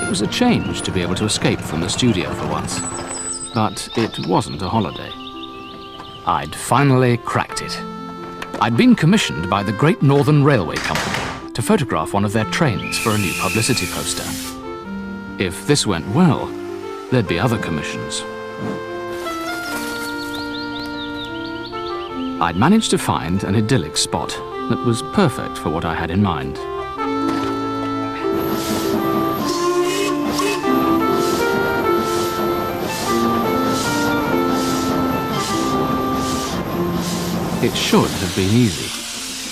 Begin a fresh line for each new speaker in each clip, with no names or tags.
It was a change to be able to escape from the studio for once. But it wasn't a holiday. I'd finally cracked it. I'd been commissioned by the Great Northern Railway Company to photograph one of their trains for a new publicity poster. If this went well, there'd be other commissions. I'd managed to find an idyllic spot that was perfect for what I had in mind. It should have been easy.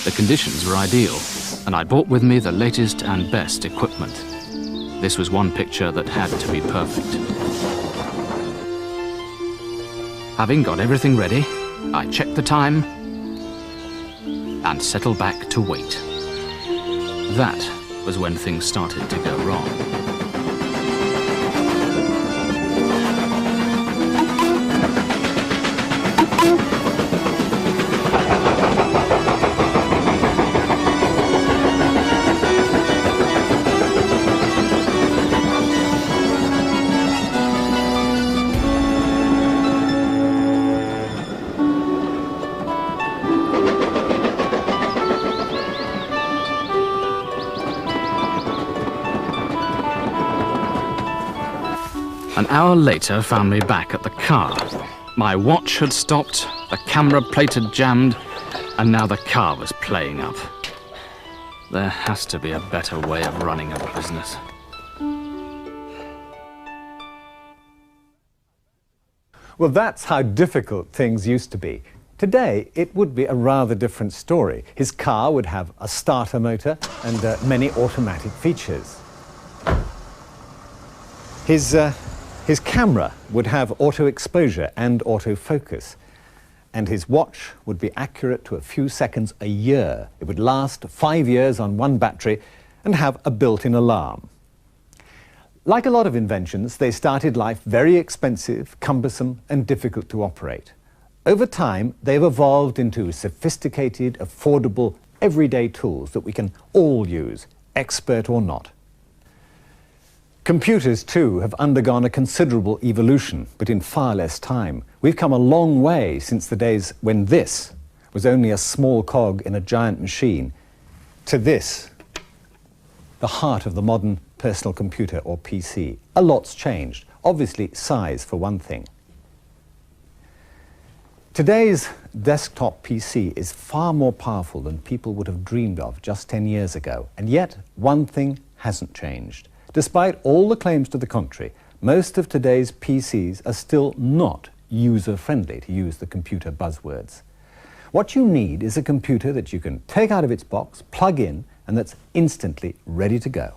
The conditions were ideal, and I brought with me the latest and best equipment. This was one picture that had to be perfect. Having got everything ready, I checked the time and settled back to wait. That was when things started to go wrong. An hour later found me back at the car. My watch had stopped, the camera plate had jammed, and now the car was playing up. There has to be a better way of running a business.
Well, that's how difficult things used to be. Today, it would be a rather different story. His car would have a starter motor and many automatic features. His camera would have auto exposure and autofocus, and his watch would be accurate to a few seconds a year. It would last 5 years on one battery and have a built-in alarm. Like a lot of inventions, they started life very expensive, cumbersome, and difficult to operate. Over time, they've evolved into sophisticated, affordable, everyday tools that we can all use, expert or not. Computers, too, have undergone a considerable evolution, but in far less time. We've come a long way since the days when this was only a small cog in a giant machine, to this, the heart of the modern personal computer, or PC. A lot's changed. Obviously, size, for one thing. Today's desktop PC is far more powerful than people would have dreamed of just 10 years ago. And yet, one thing hasn't changed. Despite all the claims to the contrary, most of today's PCs are still not user-friendly, to use the computer buzzwords. What you need is a computer that you can take out of its box, plug in, and that's instantly ready to go.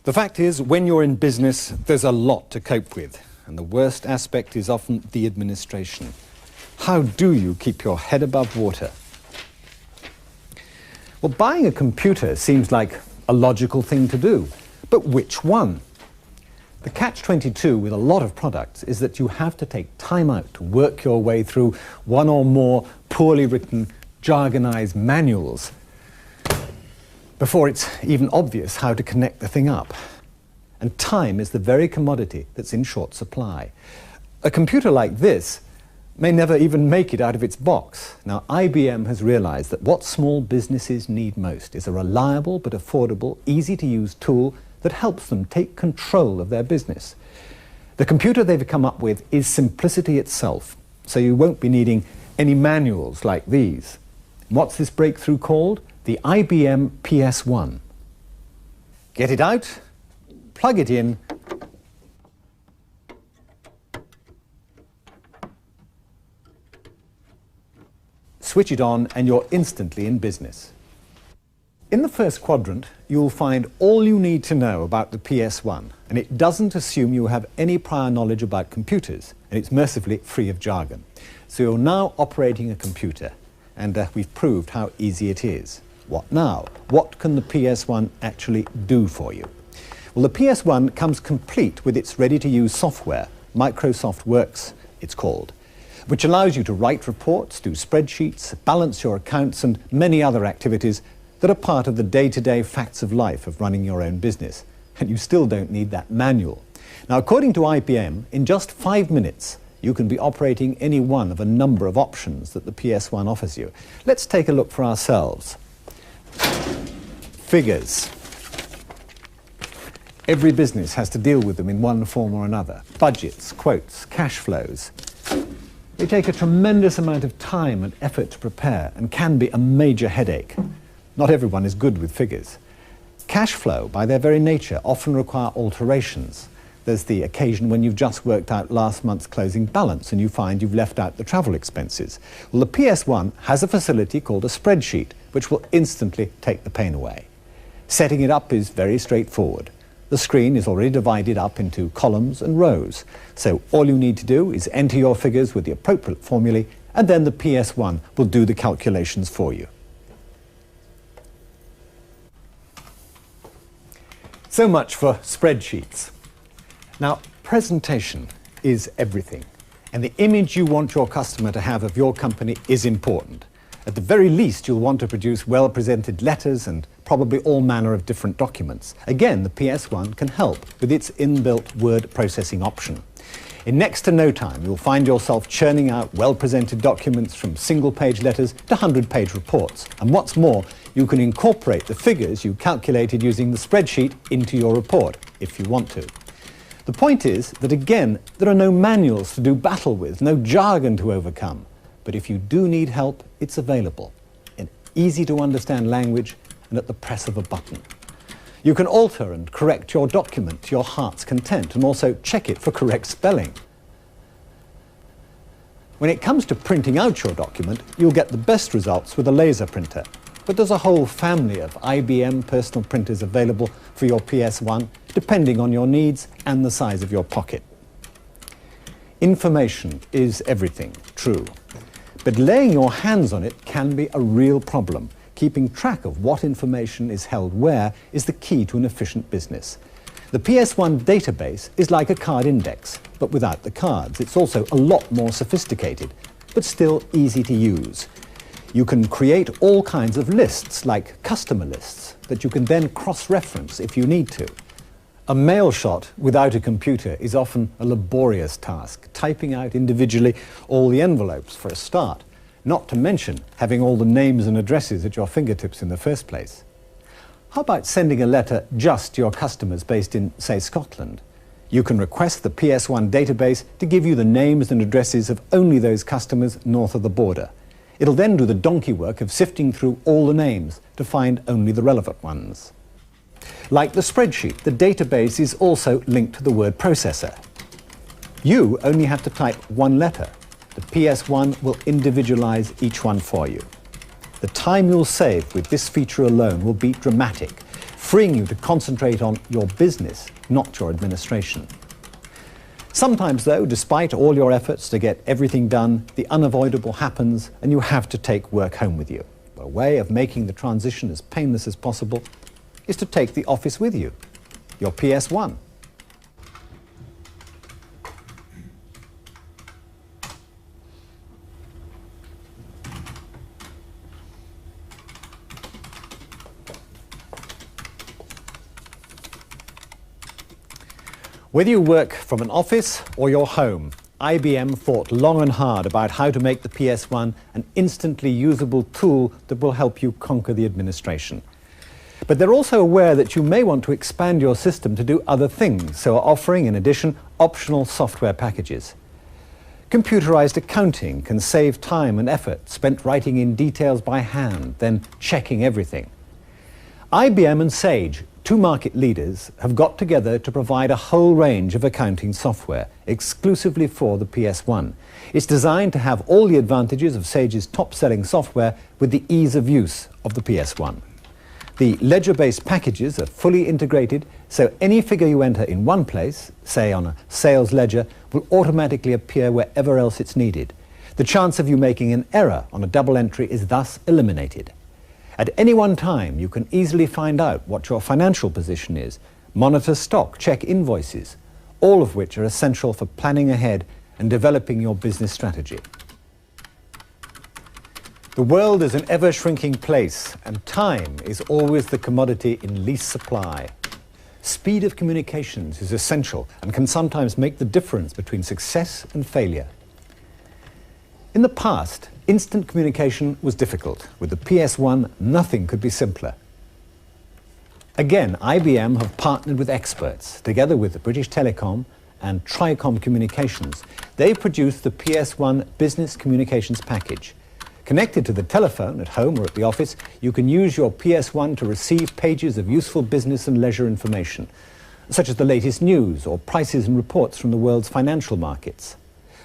The fact is, when you're in business, there's a lot to cope with, and the worst aspect is often the administration. How do you keep your head above water? Well, buying a computer seems like a logical thing to do, but which one? The catch-22 with a lot of products is that you have to take time out to work your way through one or more poorly written, jargonized manuals before it's even obvious how to connect the thing up. And time is the very commodity that's in short supply. A computer like this may never even make it out of its box. Now, IBM has realized that what small businesses need most is a reliable but affordable, easy-to-use tool that helps them take control of their business. The computer they've come up with is simplicity itself, so you won't be needing any manuals like these. What's this breakthrough called? The IBM PS1. Get it out, plug it in, switch it on, and you're instantly in business. In the first quadrant, you'll find all you need to know about the PS1, and it doesn't assume you have any prior knowledge about computers, and it's mercifully free of jargon. So you're now operating a computer, and we've proved how easy it is. What now? What can the PS1 actually do for you? Well, the PS1 comes complete with its ready-to-use software, Microsoft Works, it's called, which allows you to write reports, do spreadsheets, balance your accounts, and many other activities that are part of the day-to-day facts of life of running your own business. And you still don't need that manual. Now, according to IBM, in just 5 minutes, you can be operating any one of a number of options that the PS1 offers you. Let's take a look for ourselves. Figures. Every business has to deal with them in one form or another. Budgets, quotes, cash flows. They take a tremendous amount of time and effort to prepare and can be a major headache. Not everyone is good with figures. Cash flow, by their very nature, often require alterations. There's the occasion when you've just worked out last month's closing balance and you find you've left out the travel expenses. Well, the PS1 has a facility called a spreadsheet, which will instantly take the pain away. Setting it up is very straightforward. The screen is already divided up into columns and rows, so all you need to do is enter your figures with the appropriate formulae, and then the PS1 will do the calculations for you. So much for spreadsheets. Now, presentation is everything, and the image you want your customer to have of your company is important. At the very least, you'll want to produce well-presented letters and probably all manner of different documents. Again, the PS1 can help with its inbuilt word processing option. In next to no time, you'll find yourself churning out well-presented documents from single-page letters to 100-page reports. And what's more, you can incorporate the figures you calculated using the spreadsheet into your report, if you want to. The point is that, again, there are no manuals to do battle with, no jargon to overcome. But if you do need help, it's available in easy-to-understand language and at the press of a button. You can alter and correct your document to your heart's content and also check it for correct spelling. When it comes to printing out your document, you'll get the best results with a laser printer. But there's a whole family of IBM personal printers available for your PS1, depending on your needs and the size of your pocket. Information is everything, true. But laying your hands on it can be a real problem. Keeping track of what information is held where is the key to an efficient business. The PS1 database is like a card index, but without the cards. It's also a lot more sophisticated, but still easy to use. You can create all kinds of lists, like customer lists, that you can then cross-reference if you need to. A mail shot without a computer is often a laborious task, typing out individually all the envelopes for a start, not to mention having all the names and addresses at your fingertips in the first place. How about sending a letter just to your customers based in, say, Scotland? You can request the PS1 database to give you the names and addresses of only those customers north of the border. It'll then do the donkey work of sifting through all the names to find only the relevant ones. Like the spreadsheet, the database is also linked to the word processor. You only have to type one letter. The PS1 will individualize each one for you. The time you'll save with this feature alone will be dramatic, freeing you to concentrate on your business, not your administration. Sometimes, though, despite all your efforts to get everything done, the unavoidable happens and you have to take work home with you. A way of making the transition as painless as possible is to take the office with you, your PS1. Whether you work from an office or your home, IBM thought long and hard about how to make the PS1 an instantly usable tool that will help you conquer the administration. But they're also aware that you may want to expand your system to do other things, so are offering, in addition, optional software packages. Computerized accounting can save time and effort spent writing in details by hand, then checking everything. IBM and Sage, two market leaders, have got together to provide a whole range of accounting software exclusively for the PS1. It's designed to have all the advantages of Sage's top-selling software with the ease of use of the PS1. The ledger-based packages are fully integrated, so any figure you enter in one place, say on a sales ledger, will automatically appear wherever else it's needed. The chance of you making an error on a double entry is thus eliminated. At any one time, you can easily find out what your financial position is, monitor stock, check invoices, all of which are essential for planning ahead and developing your business strategy. The world is an ever-shrinking place, and time is always the commodity in least supply. Speed of communications is essential and can sometimes make the difference between success and failure. In the past, instant communication was difficult. With the PS1, nothing could be simpler. Again, IBM have partnered with experts. Together with the British Telecom and Tricom Communications, they've produced the PS1 Business Communications Package. Connected to the telephone at home or at the office, you can use your PS1 to receive pages of useful business and leisure information, such as the latest news or prices and reports from the world's financial markets.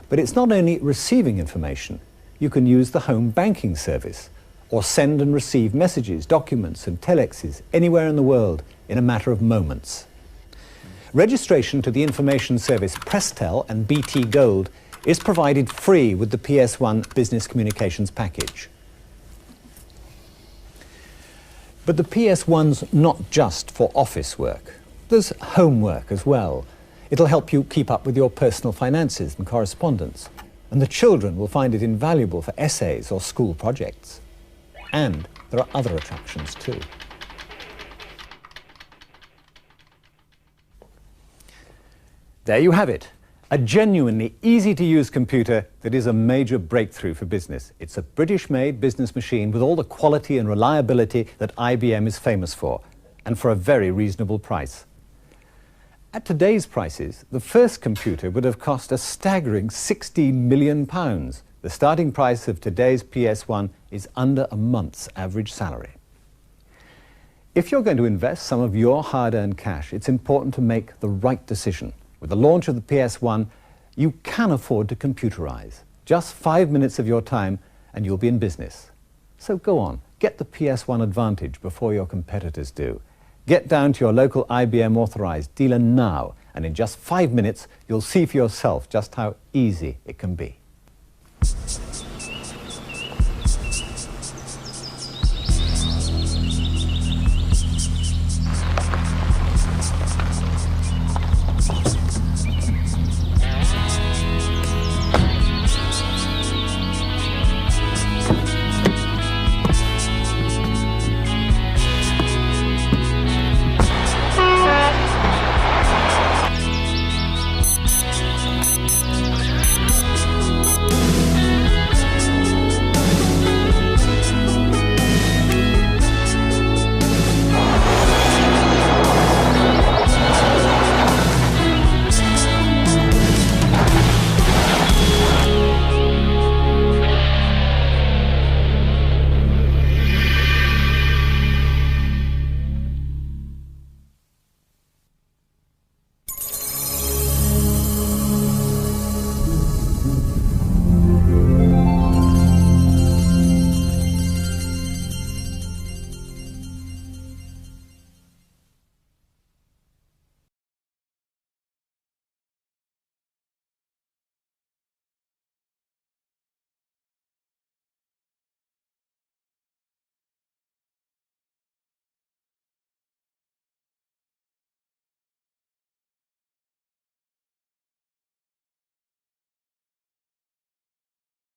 But it's not only receiving information. You can use the home banking service, or send and receive messages, documents and telexes anywhere in the world in a matter of moments. Registration to the information service Prestel and BT Gold is provided free with the PS1 Business Communications Package. But the PS1's not just for office work. There's homework as well. It'll help you keep up with your personal finances and correspondence. And the children will find it invaluable for essays or school projects. And there are other attractions too. There you have it. A genuinely easy-to-use computer that is a major breakthrough for business. It's a British-made business machine with all the quality and reliability that IBM is famous for, and for a very reasonable price. At today's prices, the first computer would have cost a staggering £16 million. The starting price of today's PS1 is under a month's average salary. If you're going to invest some of your hard-earned cash, it's important to make the right decision. With the launch of the PS1, you can afford to computerize. Just 5 minutes of your time and you'll be in business. So go on, get the PS1 Advantage before your competitors do. Get down to your local IBM authorized dealer now, and in just 5 minutes you'll see for yourself just how easy it can be.